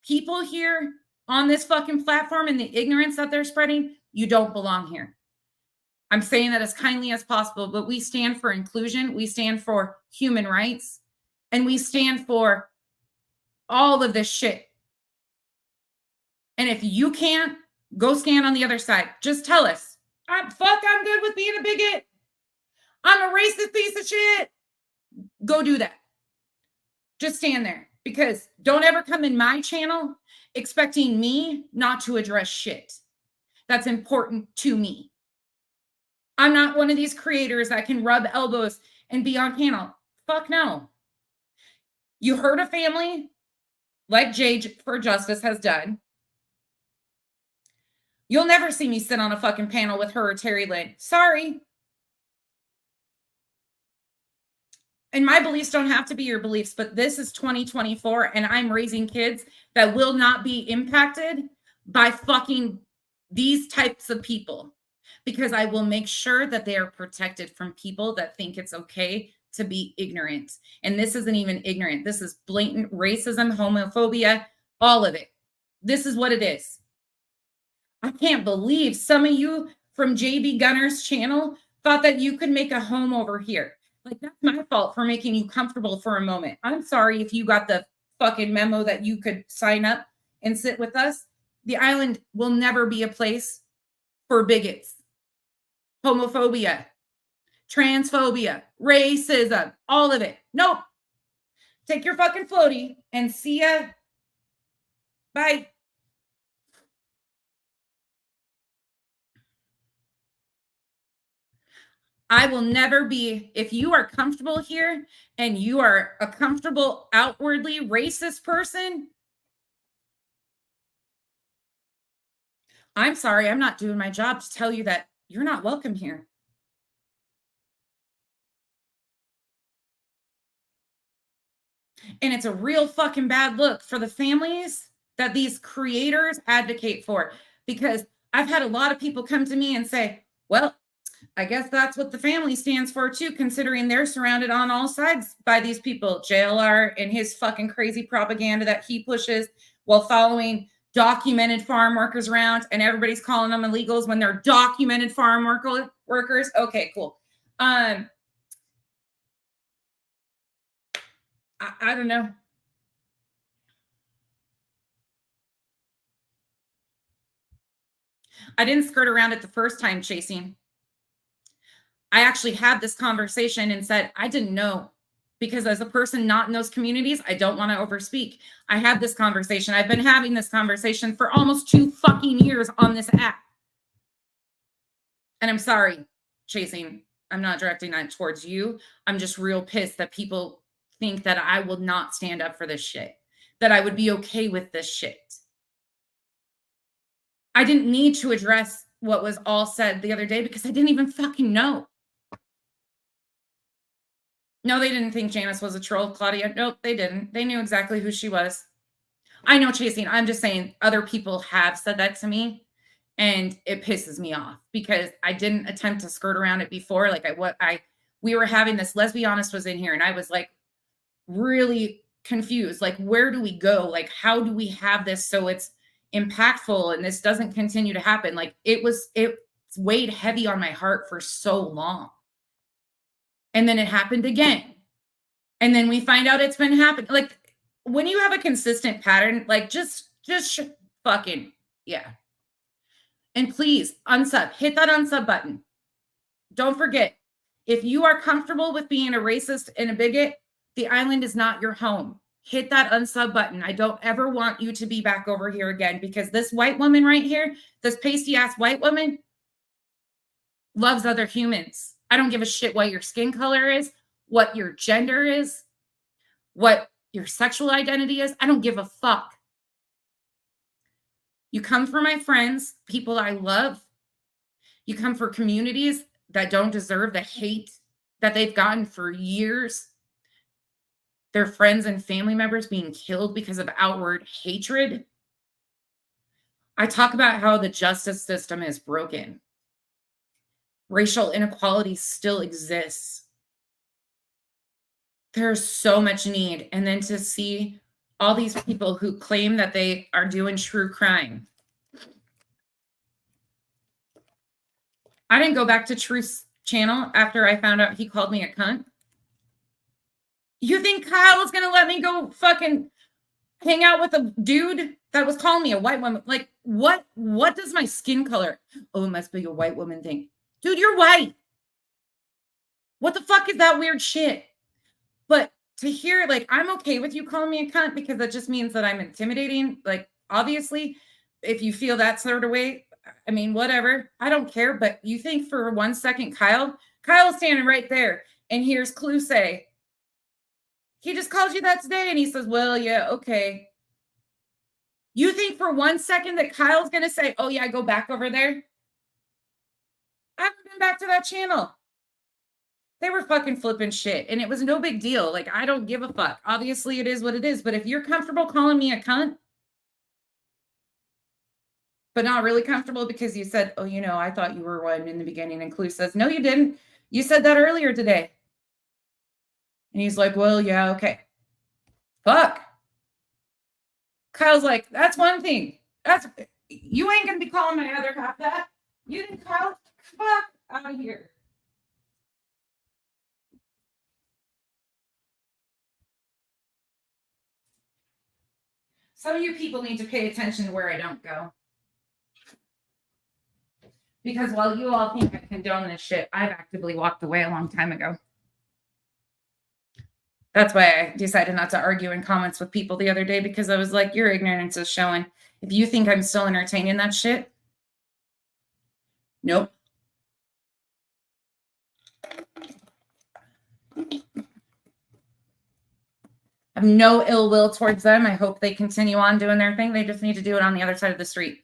people here on this fucking platform and the ignorance that they're spreading, you don't belong here. I'm saying that as kindly as possible, but we stand for inclusion. We stand for human rights. And we stand for all of this shit. And if you can't, go stand on the other side. Just tell us. I'm good with being a bigot. I'm a racist piece of shit. Go do that. Just stand there. Because don't ever come in my channel expecting me not to address shit that's important to me. I'm not one of these creators that can rub elbows and be on panel. Fuck no. You hurt a family like Jade for Justice has done. You'll never see me sit on a fucking panel with her or Terry Lynn. Sorry. And my beliefs don't have to be your beliefs, but this is 2024 and I'm raising kids that will not be impacted by fucking these types of people. Because I will make sure that they are protected from people that think it's okay to be ignorant. And this isn't even ignorant. This is blatant racism, homophobia, all of it. This is what it is. I can't believe some of you from JB Gunner's channel thought that you could make a home over here. Like, that's my fault for making you comfortable for a moment. I'm sorry if you got the fucking memo that you could sign up and sit with us. The island will never be a place for bigots. Homophobia, transphobia, racism, all of it. Nope. Take your fucking floaty and see ya. Bye. I will never be, if you are comfortable here and you are a comfortable, outwardly racist person, I'm sorry, I'm not doing my job to tell you that you're not welcome here. And it's a real fucking bad look for the families that these creators advocate for. Because I've had a lot of people come to me and say, well, I guess that's what the family stands for too, considering they're surrounded on all sides by these people. JLR and his fucking crazy propaganda that he pushes while following documented farm workers around, and everybody's calling them illegals when they're documented farm workers. Okay, cool. I don't know. I didn't skirt around it the first time, Chasing. I actually had this conversation and said, I didn't know, because as a person not in those communities, I don't want to overspeak. I had this conversation. I've been having this conversation for almost 2 fucking years on this app. And I'm sorry, Chasing. I'm not directing that towards you. I'm just real pissed that people think that I will not stand up for this shit, that I would be okay with this shit. I didn't need to address what was all said the other day because I didn't even fucking know. No, they didn't think Janice was a troll, Claudia. Nope, they didn't. They knew exactly who she was. I know, Chasing. I'm just saying other people have said that to me, and it pisses me off because I didn't attempt to skirt around it before. Like we were having this, Let's Be Honest was in here, and I was like really confused. Like, where do we go? Like, how do we have this so it's impactful and this doesn't continue to happen? Like, it's weighed heavy on my heart for so long. And then it happened again. And then we find out it's been happening. Like when you have a consistent pattern, like just fucking, yeah. And please unsub, hit that unsub button. Don't forget, if you are comfortable with being a racist and a bigot, the island is not your home. Hit that unsub button. I don't ever want you to be back over here again, because this white woman right here, this pasty ass white woman, loves other humans. I don't give a shit what your skin color is, what your gender is, what your sexual identity is. I don't give a fuck. You come for my friends, people I love. You come for communities that don't deserve the hate that they've gotten for years. Their friends and family members being killed because of outward hatred. I talk about how the justice system is broken. Racial inequality still exists. There's so much need. And then to see all these people who claim that they are doing true crime. I didn't go back to Truth's channel after I found out he called me a cunt. You think Kyle is going to let me go fucking hang out with a dude that was calling me a white woman? Like, what does my skin color? Oh, it must be a white woman thing. Dude, you're white. What the fuck is that weird shit? But to hear, like, I'm okay with you calling me a cunt because that just means that I'm intimidating. Like, obviously, if you feel that sort of way, I mean, whatever. I don't care. But you think for 1 second, Kyle's standing right there. And here's Clue say, he just called you that today. And he says, well, yeah, okay. You think for 1 second that Kyle's going to say, oh, yeah, go back over there? I haven't been back to that channel. They were fucking flipping shit. And it was no big deal. Like, I don't give a fuck. Obviously, it is what it is. But if you're comfortable calling me a cunt, but not really comfortable because you said, oh, you know, I thought you were one in the beginning. And Clue says, no, you didn't. You said that earlier today. And he's like, well, yeah, okay. Fuck. Kyle's like, that's one thing. You ain't going to be calling my other half that. You didn't, Kyle? Fuck out of here. Some of you people need to pay attention to where I don't go. Because while you all think I condone this shit, I've actively walked away a long time ago. That's why I decided not to argue in comments with people the other day, because I was like, your ignorance is showing. If you think I'm still entertaining that shit, nope. I have no ill will towards them. I hope they continue on doing their thing. They just need to do it on the other side of the street.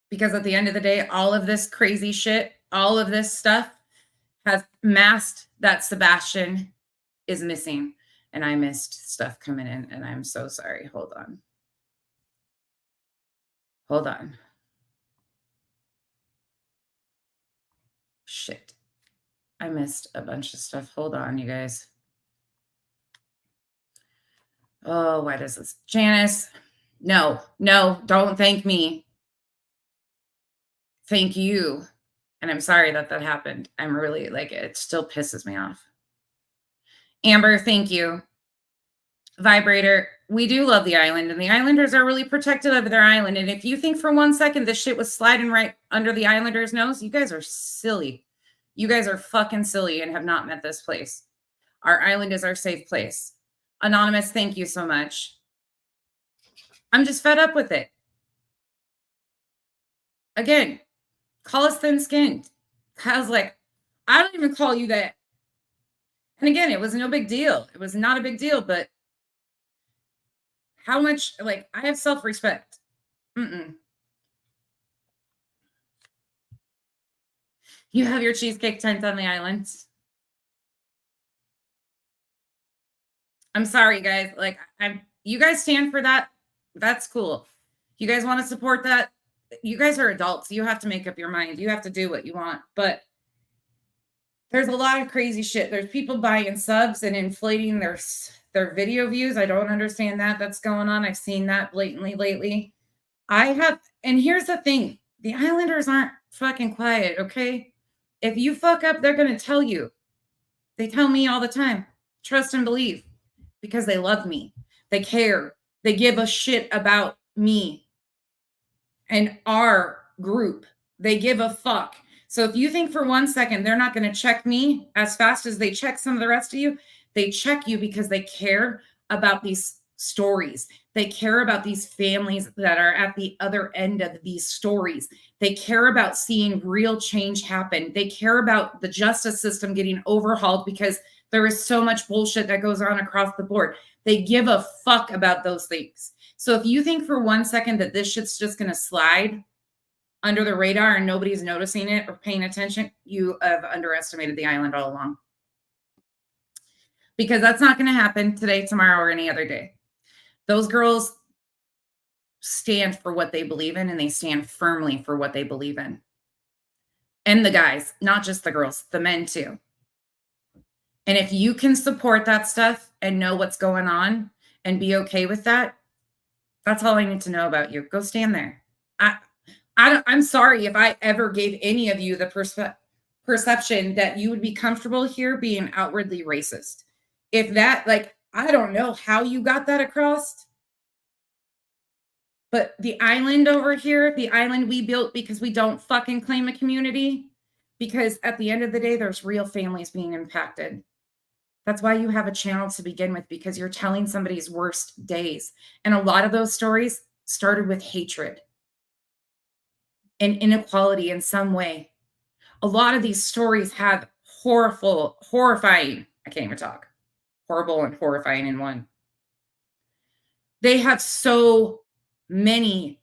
Because at the end of the day, all of this crazy shit, all of this stuff has masked that Sebastian is missing. And I missed stuff coming in, and I'm so sorry. Hold on. Hold on. Shit. I missed a bunch of stuff. Hold on, you guys. Oh, why does this? Janice. No, don't thank me. Thank you. And I'm sorry that happened. I'm really like, it still pisses me off. Amber, thank you. Vibrator, we do love the island, and the Islanders are really protective of their island. And if you think for 1 second this shit was sliding right under the Islanders' nose, you guys are silly. You guys are fucking silly and have not met this place. Our island is our safe place. Anonymous, thank you so much. I'm just fed up with it. Again, call us thin-skinned. Kyle's like, I don't even call you that. And again, it was no big deal. It was not a big deal, but how much, like, I have self-respect. You have your cheesecake tent on the island. I'm sorry, guys. Like, you guys stand for that. That's cool. You guys want to support that? You guys are adults. You have to make up your mind. You have to do what you want. But there's a lot of crazy shit. There's people buying subs and inflating their video views. I don't understand that. That's going on. I've seen that blatantly lately. And here's the thing. The Islanders aren't fucking quiet, okay? If you fuck up, they're going to tell you. They tell me all the time. Trust and believe because they love me. They care. They give a shit about me and our group. They give a fuck. So if you think for 1 second they're not going to check me as fast as they check some of the rest of you, they check you because they care about these stories. They care about these families that are at the other end of these stories. They care about seeing real change happen. They care about the justice system getting overhauled because there is so much bullshit that goes on across the board. They give a fuck about those things. So if you think for 1 second that this shit's just going to slide under the radar and nobody's noticing it or paying attention, you have underestimated the island all along. Because that's not going to happen today, tomorrow, or any other day. Those girls stand for what they believe in, and they stand firmly for what they believe in. And the guys, not just the girls, the men too. And if you can support that stuff and know what's going on and be okay with that, that's all I need to know about you. Go stand there. I'm sorry if I ever gave any of you the perception that you would be comfortable here being outwardly racist. If that, like, I don't know how you got that across. But the island over here, the island we built because we don't fucking claim a community, because at the end of the day, there's real families being impacted. That's why you have a channel to begin with, because you're telling somebody's worst days. And a lot of those stories started with hatred and inequality in some way. A lot of these stories have horrifying, I can't even talk, horrible and horrifying in one. They have so many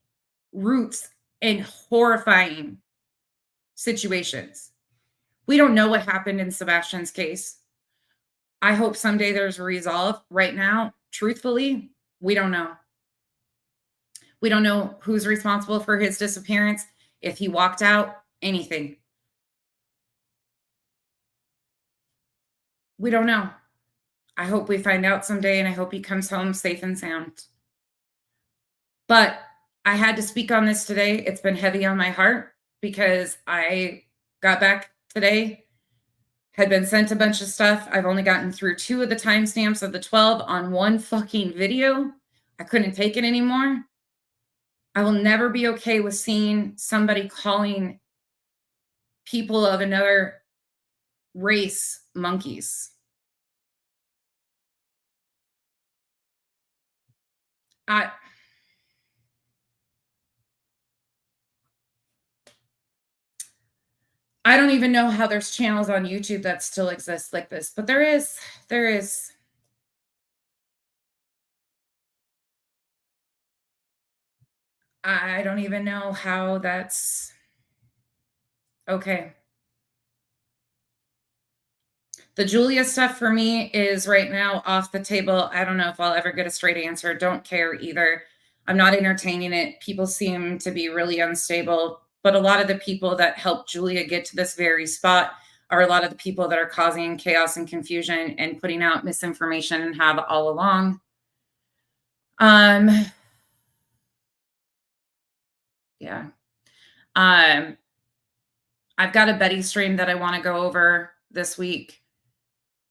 roots in horrifying situations. We don't know what happened in Sebastian's case. I hope someday there's a resolve. Right now, truthfully, we don't know. We don't know who's responsible for his disappearance, if he walked out, anything. We don't know. I hope we find out someday, and I hope he comes home safe and sound. But I had to speak on this today. It's been heavy on my heart because I got back today, had been sent a bunch of stuff. I've only gotten through 2 of the timestamps of the 12 on one fucking video. I couldn't take it anymore. I will never be okay with seeing somebody calling people of another race monkeys. I don't even know how there's channels on YouTube that still exist like this, but there is. I don't even know how that's okay. The Julia stuff for me is right now off the table. I don't know if I'll ever get a straight answer. Don't care either. I'm not entertaining it. People seem to be really unstable, but a lot of the people that helped Julia get to this very spot are a lot of the people that are causing chaos and confusion and putting out misinformation and have all along. Yeah. I've got a Betty stream that I want to go over this week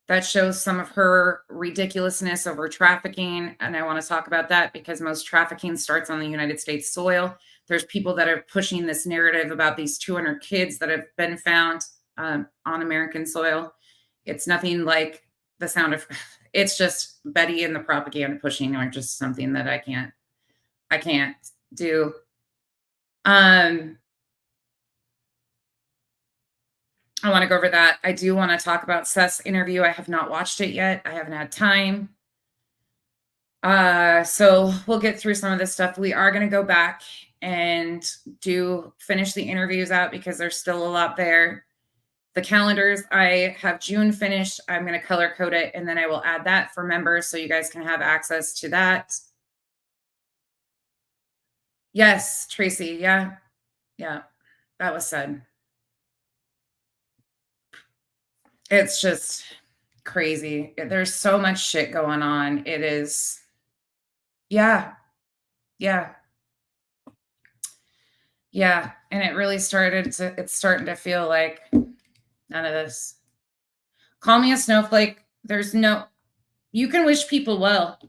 that shows some of her ridiculousness over trafficking. And I want to talk about that because most trafficking starts on the United States soil. There's people that are pushing this narrative about these 200 kids that have been found on American soil. It's nothing like the sound of, it's just Betty and the propaganda pushing are just something that I can't do. I want to go over that. I do want to talk about Seth's interview. I have not watched it yet. I haven't had time. So we'll get through some of this stuff. We are going to go back and finish the interviews out because there's still a lot there. The calendars, I have June finished. I'm going to color code it, and then I will add that for members so you guys can have access to that. Yes, Tracy. Yeah. That was said. It's just crazy. There's so much shit going on. It is. Yeah. Yeah, and it really it's starting to feel like none of this. Call me a snowflake. You can wish people well.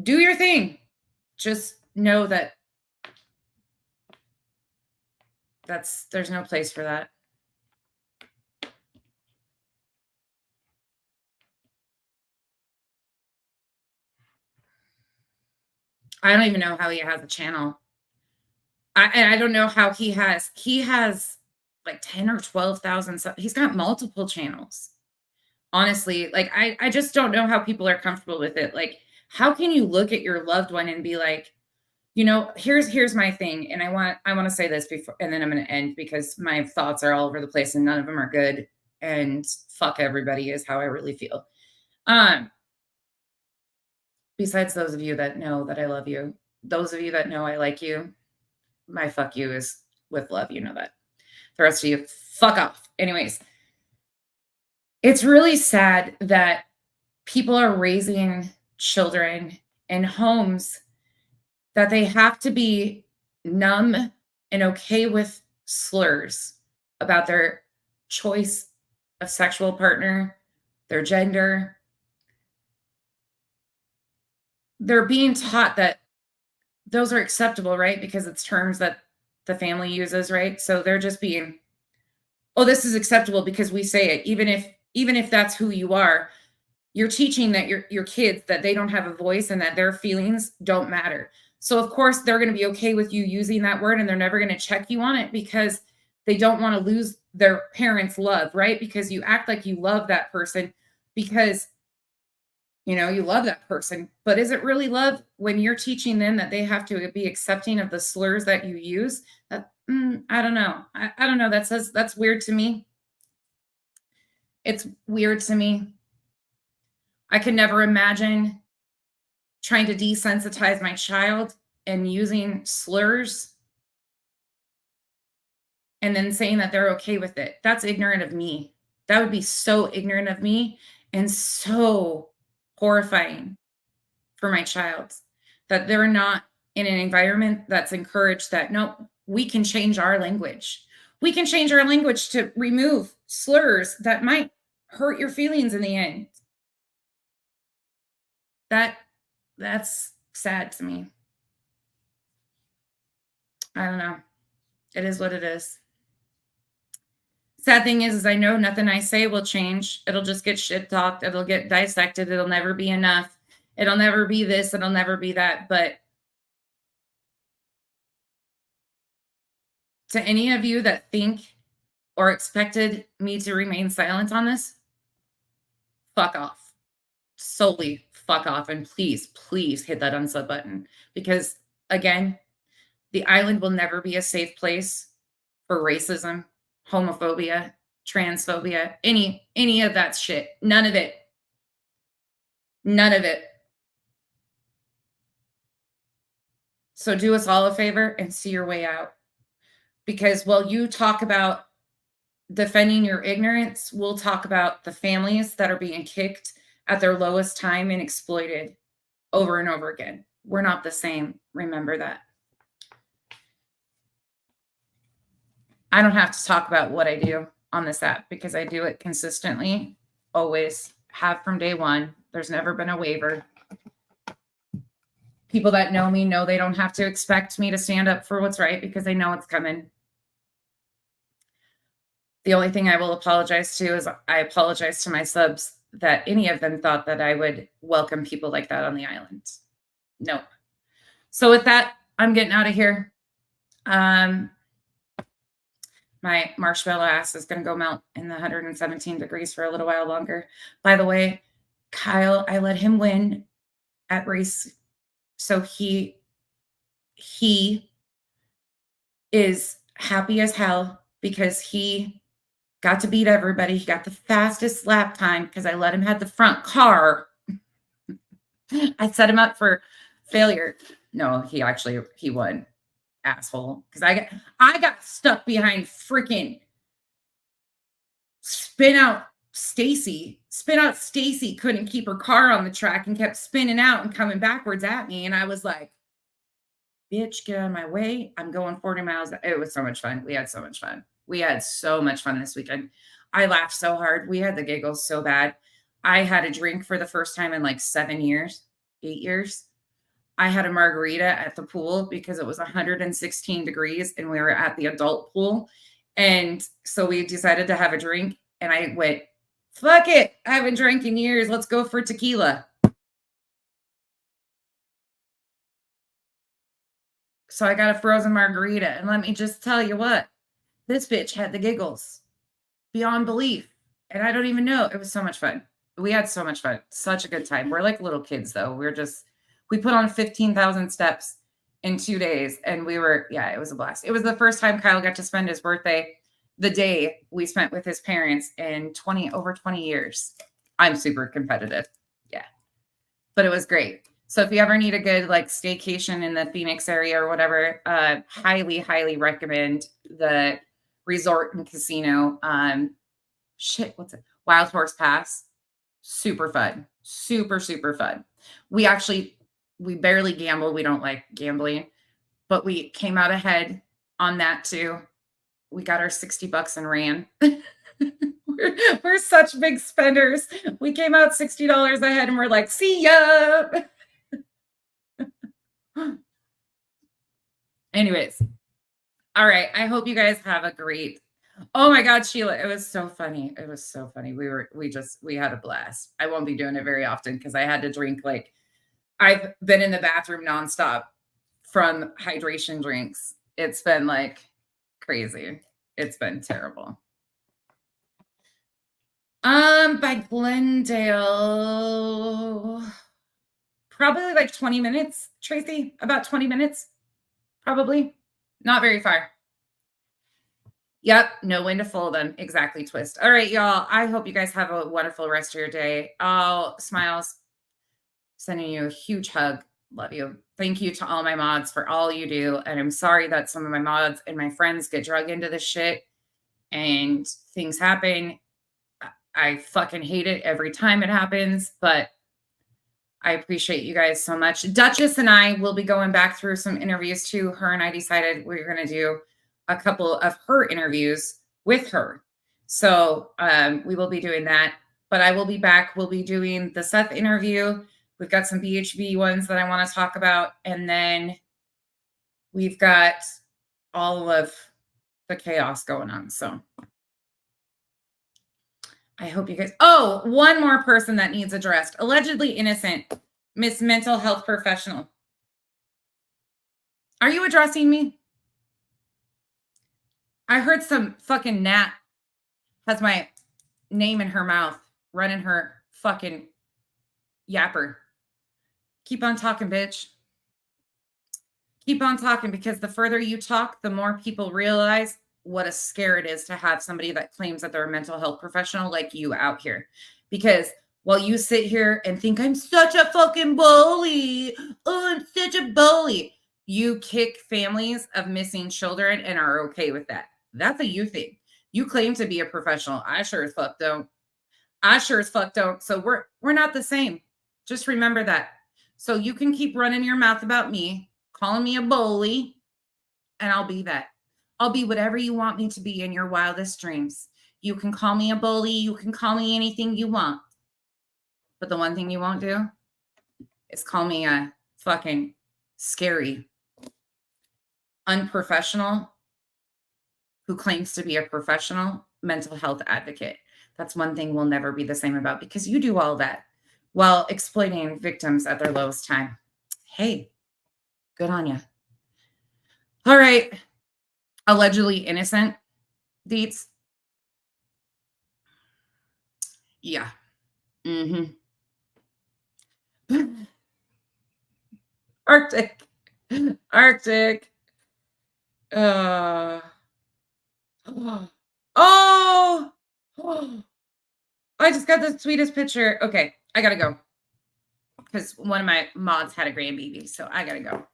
Do your thing. Just know that there's no place for that. I don't even know how he has a channel. I don't know how he has like 10 or 12,000. He's got multiple channels. Honestly, like I just don't know how people are comfortable with it. Like, how can you look at your loved one and be like, here's my thing, and I want to say this before, and then I'm going to end because my thoughts are all over the place and none of them are good. And fuck everybody is how I really feel. Besides those of you that know that I love you, those of you that know I like you, my fuck you is with love. You know that. The rest of you, fuck off. Anyways, it's really sad that people are raising children in homes that they have to be numb and okay with slurs about their choice of sexual partner, their gender. They're being taught that those are acceptable, right? Because it's terms that the family uses, right? So they're just being, oh, this is acceptable because we say it, even if that's who you are. You're teaching that your kids that they don't have a voice and that their feelings don't matter. So of course they're going to be okay with you using that word, and they're never going to check you on it because they don't want to lose their parents' love, right? Because you act like you love that person because you love that person. But is it really love when you're teaching them that they have to be accepting of the slurs that you use? I don't know. I don't know. That's weird to me. It's weird to me. I could never imagine trying to desensitize my child and using slurs and then saying that they're okay with it. That's ignorant of me. That would be so ignorant of me and so horrifying for my child that they're not in an environment that's encouraged that no, we can change our language. We can change our language to remove slurs that might hurt your feelings in the end. That's sad to me. I don't know. It is what it is. Sad thing is I know nothing I say will change. It'll just get shit talked. It'll get dissected. It'll never be enough. It'll never be this. It'll never be that. But to any of you that think or expected me to remain silent on this, fuck off. Solely fuck off. And please, please hit that unsub button. Because again, the island will never be a safe place for racism, homophobia, transphobia, any of that shit. None of it. None of it. So do us all a favor and see your way out. Because while you talk about defending your ignorance, we'll talk about the families that are being kicked at their lowest time and exploited over and over again. We're not the same. Remember that. I don't have to talk about what I do on this app because I do it consistently, always have from day one. There's never been a waiver. People that know me know they don't have to expect me to stand up for what's right because they know it's coming. The only thing I will apologize to is I apologize to my subs that any of them thought that I would welcome people like that on the island. Nope. So with that, I'm getting out of here. My marshmallow ass is going to go melt in the 117 degrees for a little while longer. By the way, Kyle, I let him win at race. So he is happy as hell because he got to beat everybody. He got the fastest lap time because I let him have the front car. I set him up for failure. No, he won. Asshole. Because I got stuck behind freaking Spin Out Stacy couldn't keep her car on the track and kept spinning out and coming backwards at me. And I was like, bitch, get out of my way. I'm going 40 miles. It was so much fun. We had so much fun. We had so much fun this weekend. I laughed so hard. We had the giggles so bad. I had a drink for the first time in like 7 years, 8 years. I had a margarita at the pool because it was 116 degrees and we were at the adult pool. And so we decided to have a drink. And I went, fuck it. I haven't drank in years. Let's go for tequila. So I got a frozen margarita. And let me just tell you what, this bitch had the giggles beyond belief. And I don't even know. It was so much fun. We had so much fun. Such a good time. We're like little kids, though. We put on 15,000 steps in 2 days. And it was a blast. It was the first time Kyle got to spend his birthday, the day we spent with his parents in over 20 years. I'm super competitive. Yeah. But it was great. So if you ever need a good like staycation in the Phoenix area or whatever, highly, highly recommend the resort and casino. What's it? Wild Horse Pass. Super fun. Super, super fun. We barely gamble. We don't like gambling, but we came out ahead on that too. We got our $60 and ran. we're such big spenders. We came out $60 ahead and we're like, see ya. Anyways. All right. I hope you guys have a great. Oh my God, Sheila. It was so funny. It was so funny. We had a blast. I won't be doing it very often because I had to drink I've been in the bathroom nonstop from hydration drinks. It's been like crazy. It's been terrible. By Glendale, probably like 20 minutes, Tracy, about 20 minutes, probably not very far. Yep. Know when to fold them. Exactly. Twist. All right, y'all. I hope you guys have a wonderful rest of your day. Oh, Smiles. Sending you a huge hug. Love you. Thank you to all my mods for all you do. And I'm sorry that some of my mods and my friends get drug into this shit and things happen. I fucking hate it every time it happens, but I appreciate you guys so much. Duchess and I will be going back through some interviews too. Her and I decided we were going to do a couple of her interviews with her. So we will be doing that, but I will be back. We'll be doing the Seth interview. We've got some BHB ones that I want to talk about. And then we've got all of the chaos going on. So I hope you guys. Oh, one more person that needs addressed. Allegedly innocent, Miss Mental Health Professional. Are you addressing me? I heard some fucking gnat has my name in her mouth, running her fucking yapper. Keep on talking, bitch. Keep on talking, because the further you talk, the more people realize what a scare it is to have somebody that claims that they're a mental health professional like you out here. Because while you sit here and think I'm such a fucking bully, oh, I'm such a bully, you kick families of missing children and are okay with that. That's a you thing. You claim to be a professional. I sure as fuck don't. I sure as fuck don't. So we're not the same. Just remember that. So you can keep running your mouth about me, calling me a bully, and I'll be that. I'll be whatever you want me to be in your wildest dreams. You can call me a bully. You can call me anything you want. But the one thing you won't do is call me a fucking scary, unprofessional who claims to be a professional mental health advocate. That's one thing we'll never be the same about, because you do all that while exploiting victims at their lowest time. Hey, good on you. All right. Allegedly innocent deeds. Yeah. Mm-hmm. Arctic. Oh, I just got the sweetest picture. Okay, I gotta go because one of my mods had a grandbaby, so I gotta go.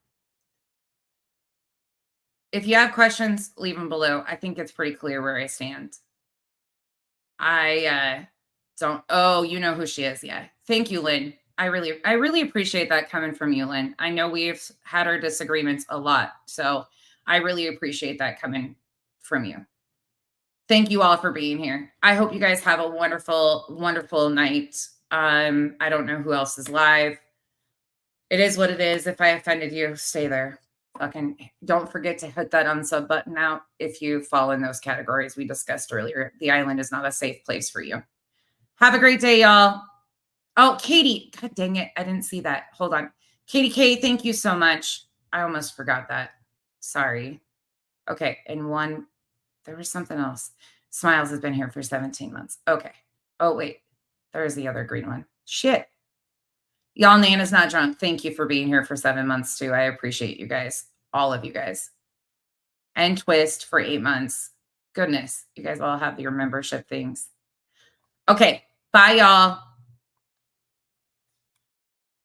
If you have questions, leave them below. I think it's pretty clear where I stand. I don't. Oh, you know who she is. Yeah. Thank you, Lynn. I really appreciate that coming from you, Lynn. I know we've had our disagreements a lot, so I really appreciate that coming from you. Thank you all for being here. I hope you guys have a wonderful, wonderful night. I don't know who else is live. It is what it is. If I offended you, stay there. Fucking don't forget to hit that unsub button out if you fall in those categories we discussed earlier. The island is not a safe place for you. Have a great day, y'all. Oh, Katie. God dang it. I didn't see that. Hold on. Katie K, thank you so much. I almost forgot that. Sorry. Okay. And one, there was something else. Smiles has been here for 17 months. Okay. Oh, wait. There's the other green one. Shit. Y'all, Nana's not drunk. Thank you for being here for 7 months, too. I appreciate you guys. All of you guys. And Twist for 8 months. Goodness. You guys all have your membership things. Okay. Bye, y'all.